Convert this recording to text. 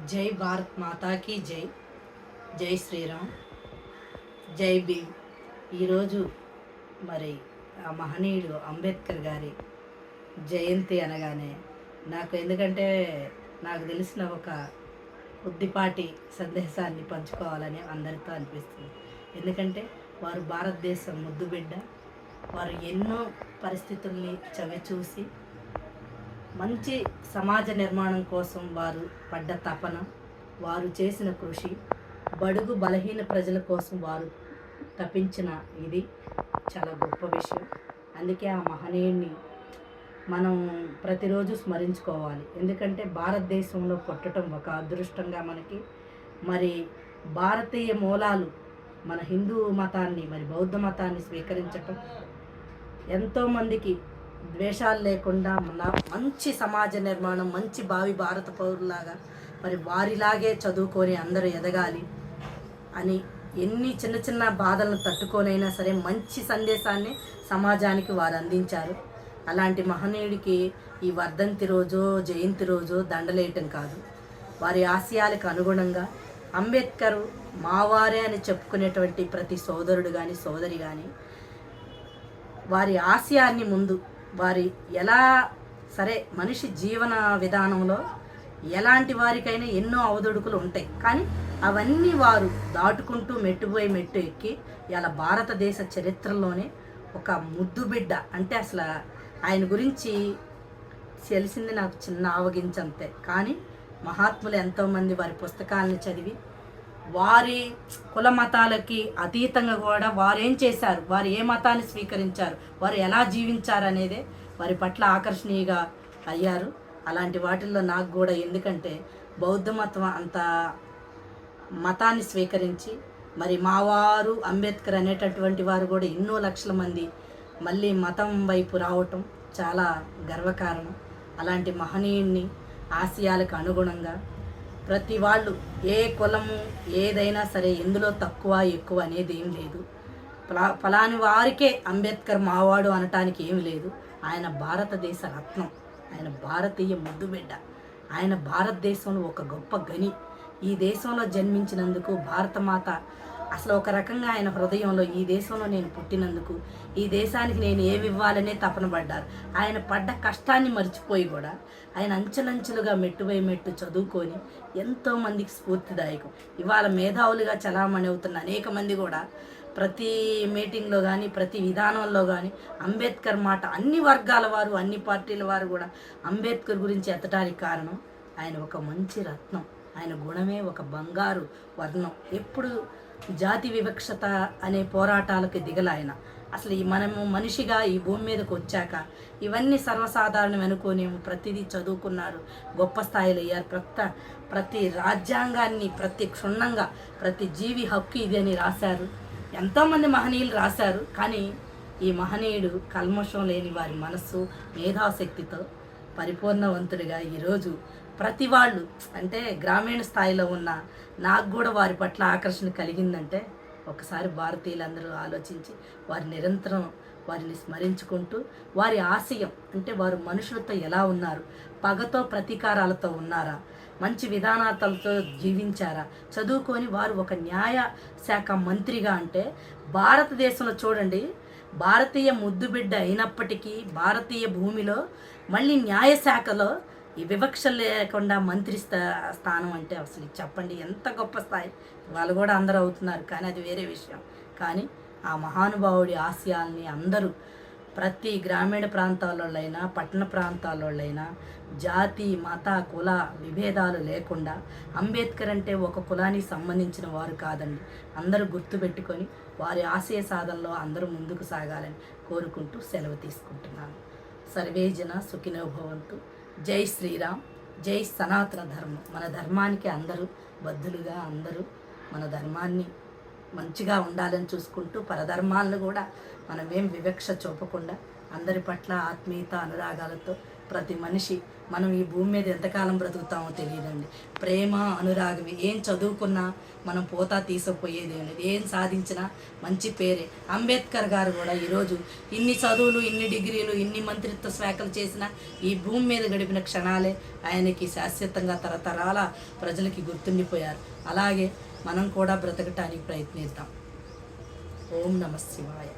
జై భారత్ మాతాకి జై. జై శ్రీరామ్. జై భీమ్. ఈరోజు మరి ఆ మహనీయుడు అంబేద్కర్ గారి జయంతి అనగానే ఎందుకంటే నాకు తెలిసిన ఒక కొద్దిపాటి సందేశాన్ని పంచుకోవాలని అందరితో అనిపిస్తుంది. ఎందుకంటే వారు భారతదేశం ముద్దుబిడ్డ. వారు ఎన్నో పరిస్థితుల్ని చవిచూసి మంచి సమాజ నిర్మాణం కోసం వారు పడ్డ తపన, వారు చేసిన కృషి, బడుగు బలహీన ప్రజల కోసం వారు తపించిన ఇది చాలా గొప్ప విషయం. అందుకే ఆ మహనీయుడిని మనం ప్రతిరోజు స్మరించుకోవాలి. ఎందుకంటే భారతదేశంలో పుట్టడం ఒక అదృష్టంగా మనకి, మరి భారతీయ మూలాలు మన హిందూ మతాన్ని మరి బౌద్ధ మతాన్ని స్వీకరించటం ఎంతోమందికి ద్వేషాలు లేకుండా మంచి సమాజ నిర్మాణం, మంచి భావి భారత పౌరులాగా మరి వారిలాగే చదువుకొని అందరూ ఎదగాలి అని ఎన్ని చిన్న చిన్న బాధలను తట్టుకొనైనా సరే మంచి సందేశాన్ని సమాజానికి వారు అందించారు. అలాంటి మహనీయుడికి ఈ వర్ధంతి రోజో జయంతి రోజో దండలేయటం కాదు, వారి ఆశయాలకు అనుగుణంగా అంబేద్కర్ మావారే అని చెప్పుకునేటువంటి ప్రతి సోదరుడు కానీ సోదరి కానీ వారి ఆశయాన్ని ముందు వారి ఎలా సరే మనిషి జీవన విధానంలో ఎలాంటి వారికైనా ఎన్నో అవదొడుకులు ఉంటాయి, కానీ అవన్నీ వారు దాటుకుంటూ మెట్టుపోయి మెట్టు ఎక్కి ఇలా భారతదేశ చరిత్రలోనే ఒక ముద్దు బిడ్డ. అంటే అసలు ఆయన గురించి తెలిసింది నాకు చిన్న ఆవగించంతే, కానీ మహాత్ములు ఎంతోమంది వారి పుస్తకాలను చదివి వారి కుల మతాలకి అతీతంగా కూడా వారు ఏం చేశారు, వారు ఏ మతాన్ని స్వీకరించారు, వారు ఎలా జీవించారు అనేదే వారి పట్ల ఆకర్షణీయంగా అయ్యారు. అలాంటి వాటిల్లో నాకు కూడా, ఎందుకంటే బౌద్ధ మతం అంత మతాన్ని స్వీకరించి మరి మావారు అంబేద్కర్ అనేటటువంటి వారు కూడా ఎన్నో లక్షల మంది మళ్ళీ మతం వైపు రావటం చాలా గర్వకారణం. అలాంటి మహనీయుడిని ఆశయాలకు అనుగుణంగా ప్రతి వాళ్ళు ఏ కులము ఏదైనా సరే ఎందులో తక్కువ ఎక్కువ అనేది ఏం లేదు. ఫలాని వారికే అంబేద్కర్ మావాడు అనటానికి ఏమి లేదు. ఆయన భారతదేశ రత్నం, ఆయన భారతీయ ముద్దుబిడ్డ, ఆయన భారతదేశంలో ఒక గొప్ప గని. ఈ దేశంలో జన్మించినందుకు భారతమాత అసలు ఒక రకంగా ఆయన హృదయంలో ఈ దేశంలో నేను పుట్టినందుకు ఈ దేశానికి నేను ఏమి ఇవ్వాలనే తపన పడ్డారు. ఆయన పడ్డ కష్టాన్ని మర్చిపోయి కూడా ఆయన అంచెలంచెలుగా మెట్టుపై మెట్టు చదువుకొని ఎంతోమందికి స్ఫూర్తిదాయకం. ఇవాళ మేధావులుగా చలామణి అవుతున్న అనేక మంది కూడా ప్రతి మీటింగ్లో కానీ ప్రతి విధానంలో కానీ అంబేద్కర్ మాట అన్ని వర్గాల వారు అన్ని పార్టీల వారు కూడా అంబేద్కర్ గురించి ఎత్తడానికి కారణం ఆయన ఒక మంచి రత్నం, ఆయన గుణమే ఒక బంగారు వర్ణం. ఎప్పుడు జాతి వివక్షత అనే పోరాటాలకు దిగలాయన. అసలు మనము మనిషిగా ఈ భూమి మీదకి వచ్చాక ఇవన్నీ సర్వసాధారణం అనుకోని ప్రతిదీ చదువుకున్నారు, గొప్ప స్థాయిలో అయ్యారు. ప్రతి రాజ్యాంగాన్ని ప్రతి క్షుణ్ణంగా ప్రతి జీవి హక్కు ఇది అని రాశారు. ఎంతోమంది మహనీయులు రాశారు, కానీ ఈ మహనీయుడు కల్మషం లేని వారి మనస్సు మేధాశక్తితో పరిపూర్ణవంతుడిగా ఈరోజు ప్రతి వాళ్ళు అంటే గ్రామీణ స్థాయిలో ఉన్న నాకు కూడా వారి పట్ల ఆకర్షణ కలిగిందంటే ఒకసారి భారతీయులందరూ ఆలోచించి వారి నిరంతరం వారిని స్మరించుకుంటూ వారి ఆశయం అంటే వారు మనుషులతో ఎలా ఉన్నారు, పగతో ప్రతీకారాలతో ఉన్నారా, మంచి విధానాలతో జీవించారా, చదువుకొని వారు ఒక న్యాయ శాఖ మంత్రిగా అంటే భారతదేశంలో చూడండి భారతీయ ముద్దుబిడ్డ అయినప్పటికీ భారతీయ భూమిలో మళ్ళీ న్యాయశాఖలో ఈ వివక్ష లేకుండా మంత్రి స్థానం అంటే అసలు చెప్పండి ఎంత గొప్ప స్థాయి. వాళ్ళు కూడా అందరూ అవుతున్నారు, కానీ అది వేరే విషయం. కానీ ఆ మహానుభావుడి ఆశయాల్ని అందరూ ప్రతి గ్రామీణ ప్రాంతాలైనా పట్టణ ప్రాంతాలైనా జాతి మత కుల విభేదాలు లేకుండా అంబేద్కర్ అంటే ఒక కులానికి సంబంధించిన వారు కాదండి. అందరూ గుర్తుపెట్టుకొని వారి ఆశయ సాధనలో అందరూ ముందుకు సాగాలని కోరుకుంటూ సెలవు తీసుకుంటున్నాను. సర్వే జన సుఖినో భవంతు. జై శ్రీరామ్. జై సనాతన ధర్మం. మన ధర్మానికి అందరూ బద్ధులుగా అందరూ మన ధర్మాన్ని మంచిగా ఉండాలని చూసుకుంటూ పరధర్మాలను కూడా మనమేం వివక్ష చూపకుండా అందరి పట్ల ఆత్మీయత అనురాగాలతో ప్రతి మనిషి మనం ఈ భూమి మీద ఎంతకాలం బ్రతుకుతామో తెలియదండి. ప్రేమ అనురాగం ఏం చదువుకున్నా మనం పోతా తీసుకుపోయేది అనేది, ఏం సాధించినా మంచి పేరే. అంబేద్కర్ గారు కూడా ఈరోజు ఇన్ని చదువులు, ఇన్ని డిగ్రీలు, ఇన్ని మంత్రిత్వ శాఖలు చేసిన ఈ భూమి మీద గడిపిన క్షణాలే ఆయనకి శాశ్వతంగా తరతరాల ప్రజలకి గుర్తుండిపోయారు. అలాగే మనం కూడా బ్రతకటానికి ప్రయత్నిద్దాం. ఓం నమః శివాయ.